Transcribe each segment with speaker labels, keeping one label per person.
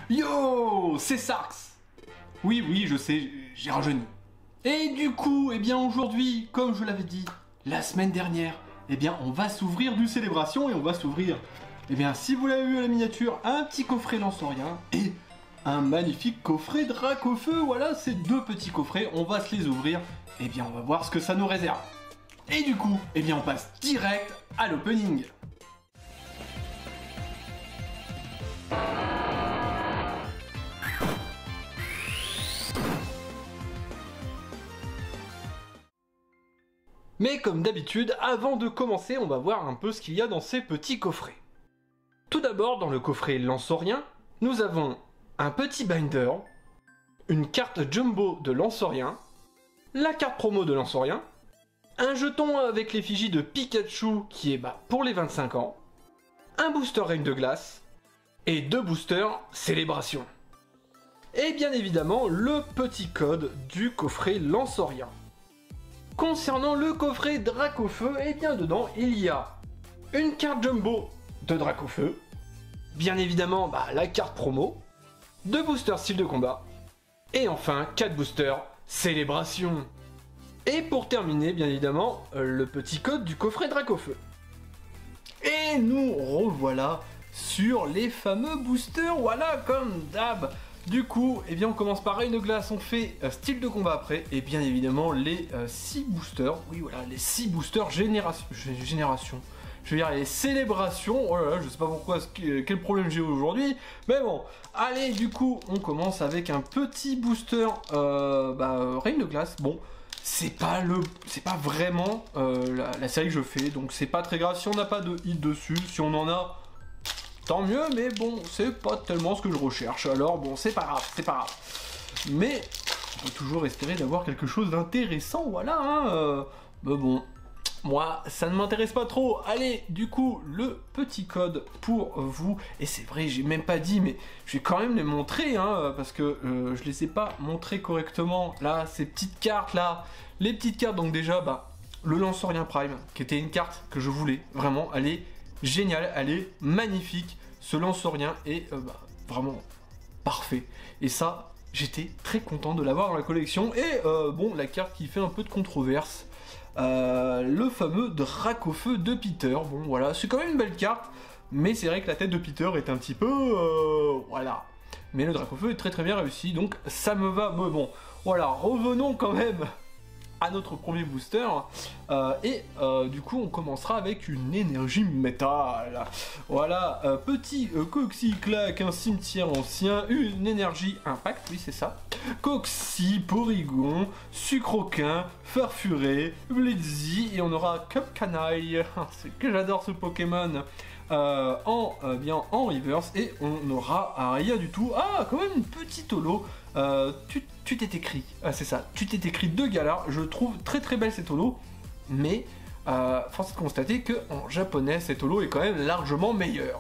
Speaker 1: Yo, c'est Sarx. Oui, je sais, j'ai rajeuni. Et du coup, eh bien aujourd'hui, comme je l'avais dit la semaine dernière, eh bien on va s'ouvrir du Célébration et on va s'ouvrir, eh bien si vous l'avez vu à la miniature, un petit coffret Lansorien et un magnifique coffret Dracofeu. Voilà, ces deux petits coffrets, on va se les ouvrir, eh bien on va voir ce que ça nous réserve. Et du coup, eh bien on passe direct à l'opening. Mais comme d'habitude, avant de commencer, on va voir un peu ce qu'il y a dans ces petits coffrets. Tout d'abord, dans le coffret Lansorien, nous avons un petit binder, une carte jumbo de Lansorien, la carte promo de Lansorien, un jeton avec l'effigie de Pikachu qui est pour les 25 ans, un booster Reine de Glace, et deux boosters Célébration. Et bien évidemment, le petit code du coffret Lansorien. Concernant le coffret Dracofeu, et bien dedans il y a une carte jumbo de Dracofeu, bien évidemment la carte promo, deux boosters style de combat, et enfin 4 boosters Célébration. Et pour terminer, bien évidemment, le petit code du coffret Dracofeu. Et nous revoilà sur les fameux boosters, voilà comme d'hab. Du coup, eh bien on commence par Reine de Glace, on fait style de combat après, et bien évidemment les 6 boosters, oui voilà, les 6 boosters génération, je veux dire les célébrations, oh là là, je sais pas pourquoi, quel problème j'ai aujourd'hui, mais bon, allez, du coup, on commence avec un petit booster Reine de Glace, bon, c'est pas vraiment la série que je fais, donc c'est pas très grave si on n'a pas de hit dessus, si on en a... tant mieux, mais bon, c'est pas tellement ce que je recherche, alors bon, c'est pas grave. Mais, on peut toujours espérer d'avoir quelque chose d'intéressant, voilà, hein, mais bon, moi, ça ne m'intéresse pas trop. Allez, du coup, le petit code pour vous, et c'est vrai, j'ai même pas dit, mais je vais quand même les montrer, hein, parce que je les ai pas montrés correctement, là, ces petites cartes, là, les petites cartes, donc déjà, le Lansorien Prime, qui était une carte que je voulais, vraiment, elle est génial, elle est magnifique, ce Lansorien est vraiment parfait. Et ça, j'étais très content de l'avoir dans la collection. Et bon, la carte qui fait un peu de controverse, le fameux Dracofeu de Peter. Bon voilà, c'est quand même une belle carte, mais c'est vrai que la tête de Peter est un petit peu... voilà. Mais le Dracofeu est très très bien réussi, donc ça me va. Mais bon, voilà, revenons quand même à notre premier booster, du coup on commencera avec une énergie métal. Voilà, petit Coxyclaque, un cimetière ancien, une énergie impact, oui c'est ça, Coxy, Porygon, Sucroquin, Farfuré, Blitzy, et on aura Cupcanaille, c'est que j'adore ce Pokémon, en reverse, et on n'aura rien du tout. Ah, quand même une petite holo. Tu t'es écrit, c'est ça, tu t'es écrit 2 Galar, je trouve très très belle cette holo, mais force est de constater qu'en japonais cette holo est quand même largement meilleure.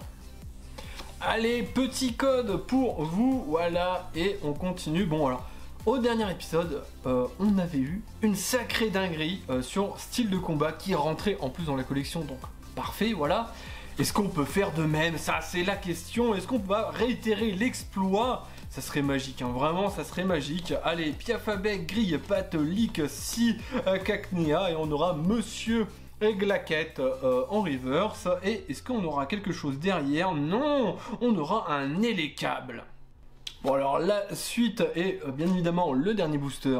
Speaker 1: Allez, petit code pour vous, voilà, et on continue. Bon voilà, au dernier épisode, on avait eu une sacrée dinguerie sur style de combat qui est rentré en plus dans la collection, donc parfait, voilà. Est-ce qu'on peut faire de même? Ça c'est la question, est-ce qu'on va réitérer l'exploit? Ça serait magique, hein. Vraiment, ça serait magique. Allez, Piafabec, Grille, Pat, Leak, Si, Cacnea, et on aura Monsieur Glaquette en reverse. Et est-ce qu'on aura quelque chose derrière? Non, on aura un Élécable. Bon alors la suite est bien évidemment le dernier booster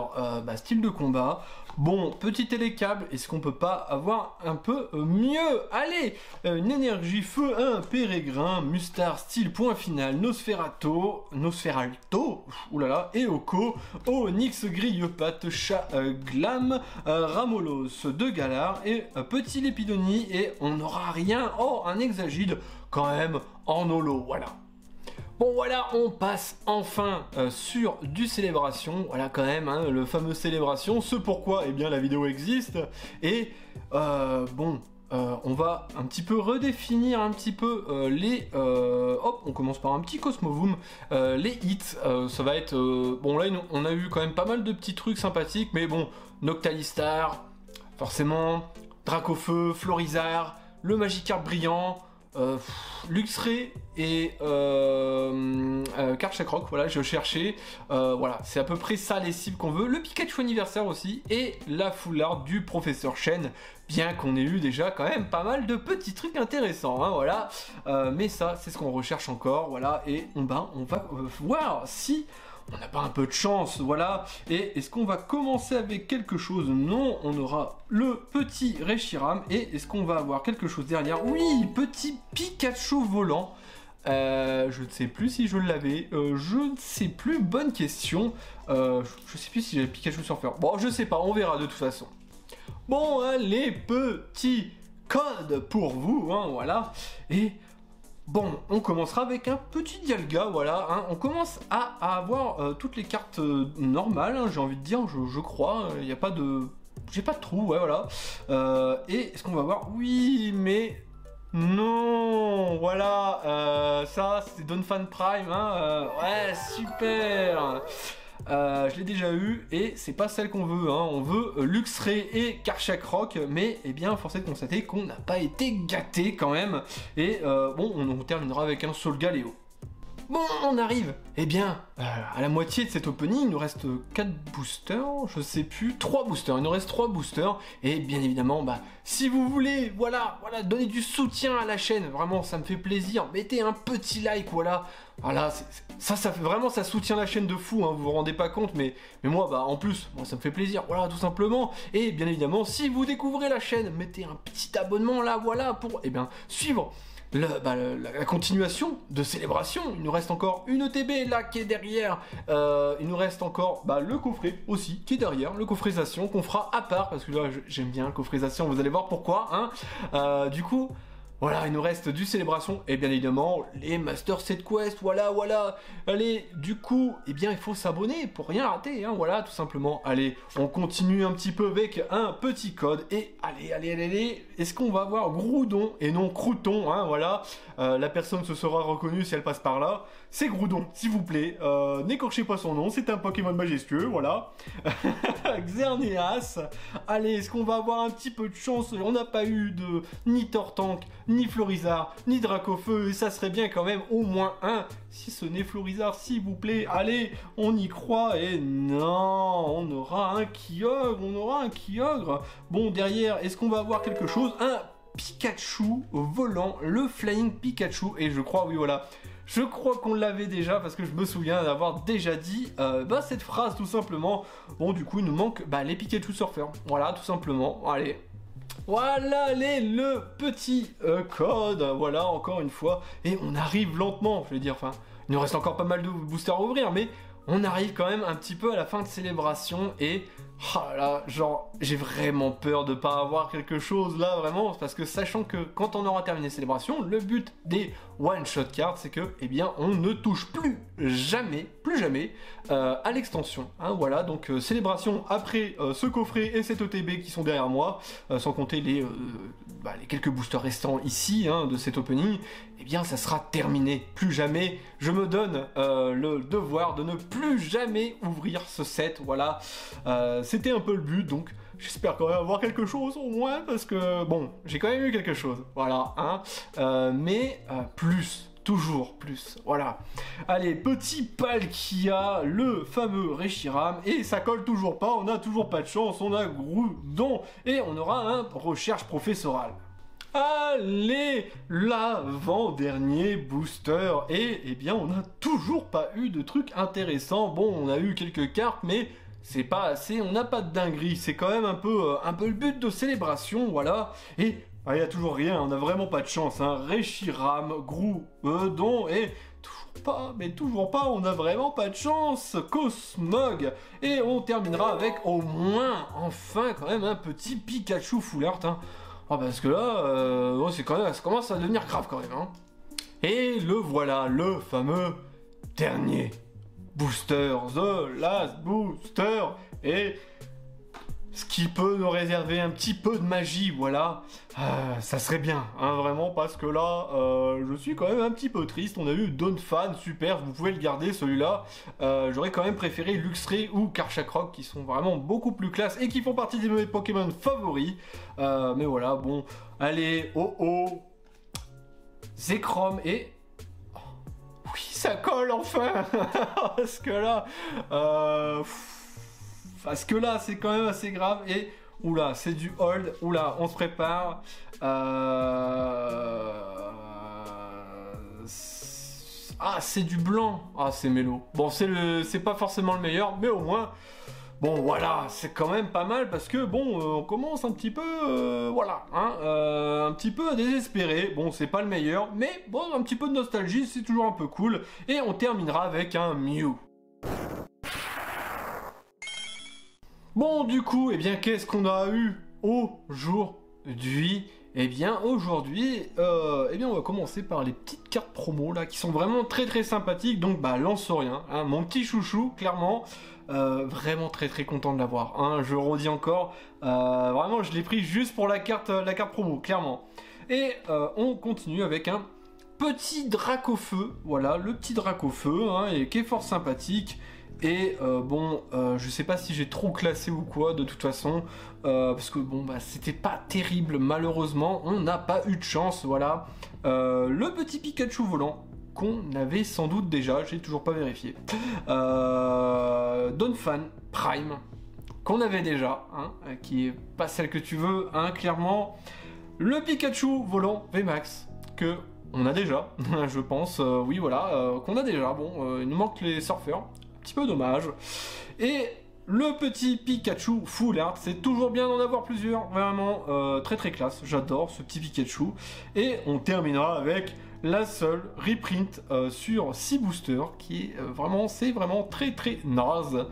Speaker 1: style de combat. Bon, petit Élécable, est-ce qu'on peut pas avoir un peu mieux? Allez, une énergie feu, un Pérégrin, Mustar style point final, Nosferalto, oulala, Eoko, Onyx, Grillepatte, Chat, Glam, Ramolos, 2 Galar et petit Lépidoni, et on n'aura rien. Oh, un Exagide quand même en holo, voilà. Bon voilà, on passe enfin sur du Célébration, voilà quand même, hein, le fameux Célébration, ce pourquoi, eh bien la vidéo existe, et on va un petit peu redéfinir un petit peu les... hop, on commence par un petit Cosmovoom, les hits, ça va être... bon là, on a eu quand même pas mal de petits trucs sympathiques, mais bon, Noctalistar, forcément, Dracofeu, Florizard, le Magikarp brillant, Luxray et Karchakroc, voilà, je cherchais, voilà, c'est à peu près ça les cibles qu'on veut. Le Pikachu anniversaire aussi, et la foulard du professeur Chen, bien qu'on ait eu déjà quand même pas mal de petits trucs intéressants, hein, voilà, mais ça, c'est ce qu'on recherche encore, voilà, et on va voir si on n'a pas un peu de chance, voilà. Et est-ce qu'on va commencer avec quelque chose? Non, on aura le petit Reshiram. Et est-ce qu'on va avoir quelque chose derrière? Oui, petit Pikachu volant. Je ne sais plus si je l'avais. Je ne sais plus, bonne question. Je sais plus si j'ai le Pikachu Surfer. Bon, je sais pas, on verra de toute façon. Bon, hein, les petits codes pour vous, hein, voilà. Et... bon, on commencera avec un petit Dialga, voilà, hein. On commence à avoir toutes les cartes normales, hein, j'ai envie de dire, je crois, il n'y a pas de... j'ai pas de trou, ouais, voilà. Et est-ce qu'on va voir? Oui, mais... non, voilà, ça, c'est Donphan Prime, hein, ouais, super. Je l'ai déjà eu et c'est pas celle qu'on veut, hein. On veut Luxray et Karchakroc, mais eh bien force est de constater qu'on n'a pas été gâté quand même. Et bon, on terminera avec un Solgaleo. Bon, on arrive, eh bien, à la moitié de cet opening, il nous reste 4 boosters, je sais plus, 3 boosters, il nous reste 3 boosters, et bien évidemment, bah, si vous voulez, voilà, donner du soutien à la chaîne, vraiment, ça me fait plaisir, mettez un petit like, voilà, ça fait vraiment, ça soutient la chaîne de fou, hein, vous vous rendez pas compte, mais moi, bah, en plus, moi, ça me fait plaisir, voilà, tout simplement, et bien évidemment, si vous découvrez la chaîne, mettez un petit abonnement là, voilà, pour, eh bien, suivre la continuation de Célébration. Il nous reste encore une ETB là qui est derrière. Il nous reste encore le coffret aussi qui est derrière, le coffrisation qu'on fera à part parce que là j'aime bien le coffrisation, vous allez voir pourquoi, hein. Du coup, voilà, il nous reste du Célébration et bien évidemment les Master Set Quest, voilà. Allez, du coup, eh bien il faut s'abonner pour rien rater, hein, voilà, tout simplement. Allez, on continue un petit peu avec un petit code et allez, est-ce qu'on va avoir Groudon et non Crouton, hein, voilà. La personne se sera reconnue si elle passe par là. C'est Groudon, s'il vous plaît, n'écorchez pas son nom, c'est un Pokémon majestueux, voilà. Xerneas, allez, est-ce qu'on va avoir un petit peu de chance? On n'a pas eu de ni Tortank, ni Florizard, ni Dracofeu, et ça serait bien quand même au moins un, si ce n'est Florizard, s'il vous plaît, allez, on y croit, et non, on aura un Kyogre, bon, derrière, est-ce qu'on va avoir quelque chose? Un Pikachu volant, le Flying Pikachu, et je crois, oui, voilà, je crois qu'on l'avait déjà, parce que je me souviens d'avoir déjà dit cette phrase, tout simplement. Bon, du coup, il nous manque les Pikachu Surfer, voilà, tout simplement, allez. Voilà le petit code, voilà, encore une fois, et on arrive lentement, je veux dire, enfin, il nous reste encore pas mal de boosters à ouvrir, mais on arrive quand même un petit peu à la fin de Célébration, et oh là, genre, j'ai vraiment peur de pas avoir quelque chose là, vraiment, parce que sachant que quand on aura terminé Célébration, le but des one-shot cards, c'est que, eh bien, on ne touche plus jamais à l'extension, hein, voilà, donc Célébration après ce coffret et cet OTB qui sont derrière moi, sans compter les quelques boosters restants ici, hein, de cet opening, eh bien, ça sera terminé, plus jamais, je me donne le devoir de ne plus jamais ouvrir ce set, voilà, c'était un peu le but, donc j'espère quand même avoir quelque chose au moins, parce que bon, j'ai quand même eu quelque chose, voilà, hein, mais plus, toujours plus, voilà. Allez, petit Palkia, le fameux Reshiram, et ça colle toujours pas, on n'a toujours pas de chance, on a Groudon, et on aura un recherche professorale. Allez, l'avant-dernier booster, et eh bien on n'a toujours pas eu de trucs intéressants, bon, on a eu quelques cartes, mais c'est pas assez, on n'a pas de dinguerie, c'est quand même un peu le but de Célébration, voilà, et il n'y a toujours rien, on n'a vraiment pas de chance, hein, Reshiram, Groudon, et toujours pas, on n'a vraiment pas de chance, Cosmog, et on terminera avec au moins, enfin, quand même, un petit Pikachu Full Art, hein. Oh, parce que là, c'est quand même, ça commence à devenir grave quand même, hein. Et le voilà, le fameux dernier booster, The Last Booster, et ce qui peut nous réserver un petit peu de magie, voilà, ça serait bien, hein, vraiment, parce que là, je suis quand même un petit peu triste. On a eu Donphan, super, vous pouvez le garder celui-là. J'aurais quand même préféré Luxray ou Karchakroc, qui sont vraiment beaucoup plus classe et qui font partie de mes Pokémon favoris. Mais voilà, bon, allez, Zekrom et... Oui, ça colle enfin. Parce que là, c'est quand même assez grave. Et oula, c'est du hold. Oula, on se prépare. Ah, c'est du blanc. Ah, c'est mélo. Bon, c'est pas forcément le meilleur, mais au moins, bon, voilà, c'est quand même pas mal parce que bon, on commence un petit peu, voilà, hein, un petit peu à désespérer. Bon, c'est pas le meilleur, mais bon, un petit peu de nostalgie, c'est toujours un peu cool. Et on terminera avec un Mew. Bon, du coup, eh bien, qu'est-ce qu'on a eu aujourd'hui? Eh bien, aujourd'hui, eh bien, on va commencer par les petites cartes promo, là, qui sont vraiment très très sympathiques. Donc, bah, Lanceorien, hein, mon petit chouchou, clairement. Vraiment très très content de l'avoir, hein, je redis encore. Vraiment, je l'ai pris juste pour la carte promo, clairement. Et on continue avec un petit Dracofeu, voilà, le petit Dracofeu, hein, et qui est fort sympathique. Et bon, je sais pas si j'ai trop classé ou quoi, de toute façon, parce que bon, bah, c'était pas terrible, malheureusement, on n'a pas eu de chance, voilà. Le petit Pikachu volant, qu'on avait sans doute déjà, j'ai toujours pas vérifié. Donphan Prime, qu'on avait déjà, hein, qui est pas celle que tu veux, hein, clairement. Le Pikachu volant VMAX, que on a déjà, je pense, oui, voilà, qu'on a déjà, bon, il nous manque les surfeurs. Petit peu dommage. Et le petit Pikachu Full Art, c'est toujours bien d'en avoir plusieurs, vraiment très très classe, j'adore ce petit Pikachu. Et on terminera avec la seule reprint sur 6 boosters, qui est vraiment, c'est vraiment très très naze.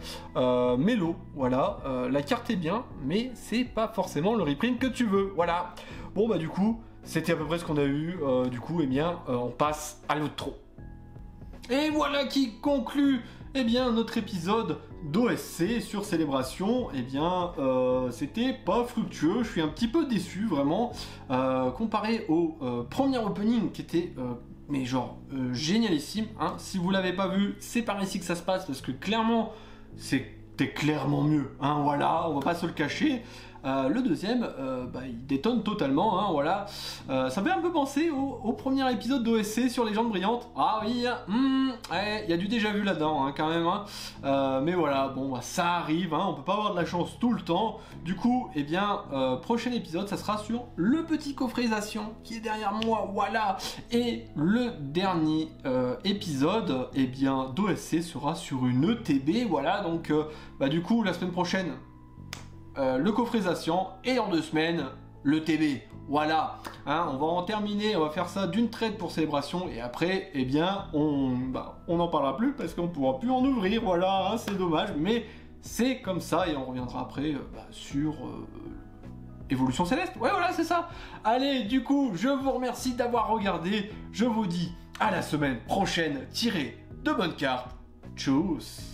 Speaker 1: Mélo, voilà, la carte est bien, mais c'est pas forcément le reprint que tu veux, voilà. Bon bah du coup, c'était à peu près ce qu'on a eu, du coup, eh bien, on passe à l'outro. Et voilà qui conclut eh bien, notre épisode d'OSC sur Célébration. Eh bien, c'était pas fructueux, je suis un petit peu déçu, vraiment, comparé au premier opening qui était, mais genre, génialissime, hein. Si vous l'avez pas vu, c'est par ici que ça se passe, parce que clairement, c'était clairement mieux, hein, voilà, on va pas se le cacher. Le deuxième, bah, il détonne totalement, hein, voilà. Ça fait un peu penser au premier épisode d'OSC sur Légendes Brillantes. Ah oui, il y a du déjà vu là-dedans, hein, quand même. Hein. Mais voilà, bon, bah, ça arrive, hein, on peut pas avoir de la chance tout le temps. Du coup, eh bien, prochain épisode, ça sera sur le petit coffrisation qui est derrière moi, voilà. Et le dernier épisode, eh bien, d'OSC sera sur une ETB, voilà. Donc, bah, du coup, la semaine prochaine, le coffrisation, et en 2 semaines le TB, voilà, hein, on va en terminer, on va faire ça d'une traite pour Célébration, et après, eh bien, on n'en parlera plus, parce qu'on pourra plus en ouvrir, voilà, hein, c'est dommage, mais c'est comme ça, et on reviendra après sur Évolution Céleste, ouais, voilà, c'est ça. Allez, du coup, je vous remercie d'avoir regardé, je vous dis à la semaine prochaine, tirez de bonnes cartes, tchuss.